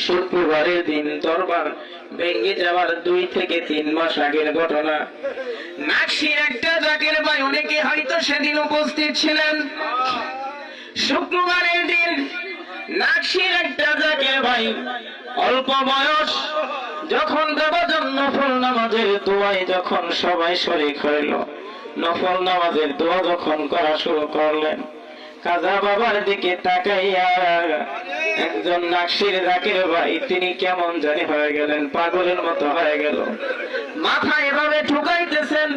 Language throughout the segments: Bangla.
শুক্রবারের দিন দরবার ভেঙে যাওয়ার 2 থেকে 3 মাস আগের ঘটনা। নাকশির একটা জাকের ভাই, অনেকে হয়তো সেদিন উপস্থিত ছিলেন। শুক্রবারের দিন নাকশির একটা জাকের ভাই, অল্প বয়স, যখন বাবাজান নফল নামাজের দোয়ায় যখন সবাই শরীক হইল, নফল নামাজের দোয়া যখন করা শুরু করলেন, কাজা বাবার দিকে তাকাইয়া একজন নাকশির জাকির ভাই তিনি কেমন জানি হয়ে গেলেন, পাগলের মতো হয়ে গেল। মাথা এভাবে ঠুকাইতেছেন।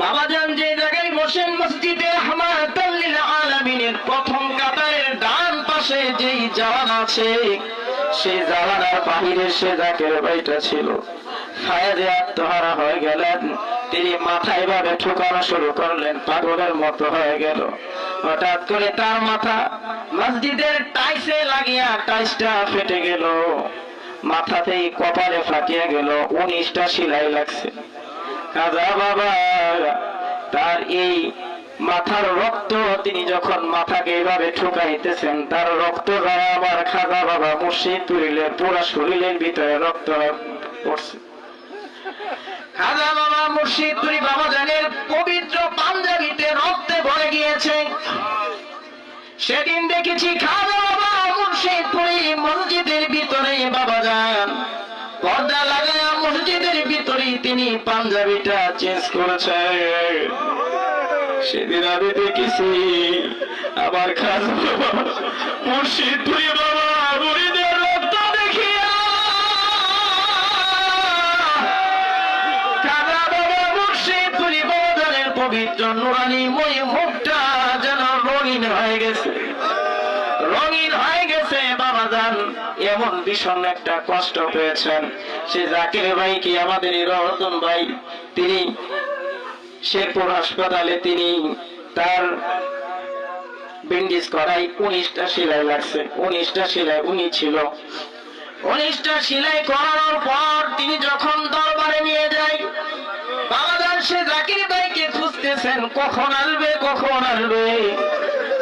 বাবাজান যে জায়গায় বসেন মসজিদে রাহমাতাল লিল আলামিনের প্রথম কাতারের ডান পাশে যেই জাওয়ান আছে, সেই জাওয়ানার বাহিরে সে জাকির ভাইটা ছিল। ফায়াজে আত্মহারা হয়ে গেলেন, তিনি মাথায় ভাবে ঠুকানো শুরু করলেন, পাগলের মতো হয়ে গেল। হঠাৎ করে তার মাথা মসজিদের টাইসে লাগিয়া টাইসটা ফেটে গেল, মাথাতেই কপালে ফাটিয়ে গেল, 19টা সেলাই লাগছে। কাজা বাবা তার এই মাথার রক্ত, তিনি যখন মাথাকে এইভাবে ঠুকাইতেছেন, তার রক্ত দ্বারা আমার খাজা বাবা মুর্শিদ তুলিলেন, পুরা শরীরের ভিতরে রক্ত পড়ছে। খাজা বাবা মুর্শিদ তুলি বাবাজানের পবিত্র পাঞ্জাবিতে রক্তে ভরে গিয়েছে। সেদিন দেখেছি খাজা বাবা মুর্শিদ তুলি মসজিদের ভিতরে বাবাজান পর্দা লাগায়া মসজিদের ভিতরে তিনি পাঞ্জাবিটা চেঞ্জ করেছে। সেদিন আমি দেখেছি আবার খাজা বাবা মুর্শিদ তুলি বাবা মুরিদের রক্ত দেখিয়া খাজা বাবা মুর্শিদ তুলি বাবাজানের পবিত্র নুরানি মই মুখটা যেন রঙিন হয়ে গেছে, রঙিন হয়ে গেছে। বাবাজান এমন ভীষণ একটা কষ্ট পেয়েছেন। সে জাকির ভাই কি আমাদের রতন ভাই, তিনি শেরপুর হাসপাতালে তিনি তার ব্যান্ডেজ করাই 19টা সেলাই লাগছে। 19টা সেলাই উনি ছিল। 19টা সেলাই করানোর পর তিনি যখন দরবারে নিয়ে যায়, বাবাজান সে জাকির ভাইকে খুঁজতেছেন, কখন আসবে কখন আসবে।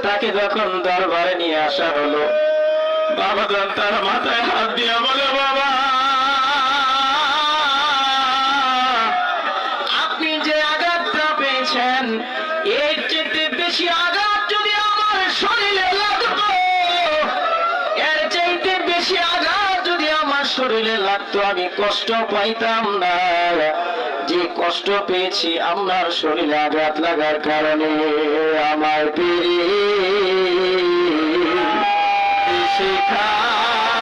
তাকে যখন দরবারে নিয়ে আসা হলো, বাবাজান তার মাথায় হাত দিয়া বলে, বাবা আপনি যে আঘাতটা পেয়েছেন, এর চেয়ে বেশি আঘাত যদি আমার শরীরে লাগতো, এর চাইতে বেশি আঘাত যদি আমার শরীরে লাগতো, আমি কষ্ট পাইতাম না। যে কষ্ট পেয়েছি আপনার শরীরে আঘাত লাগার কারণে, আমার পীর শিখা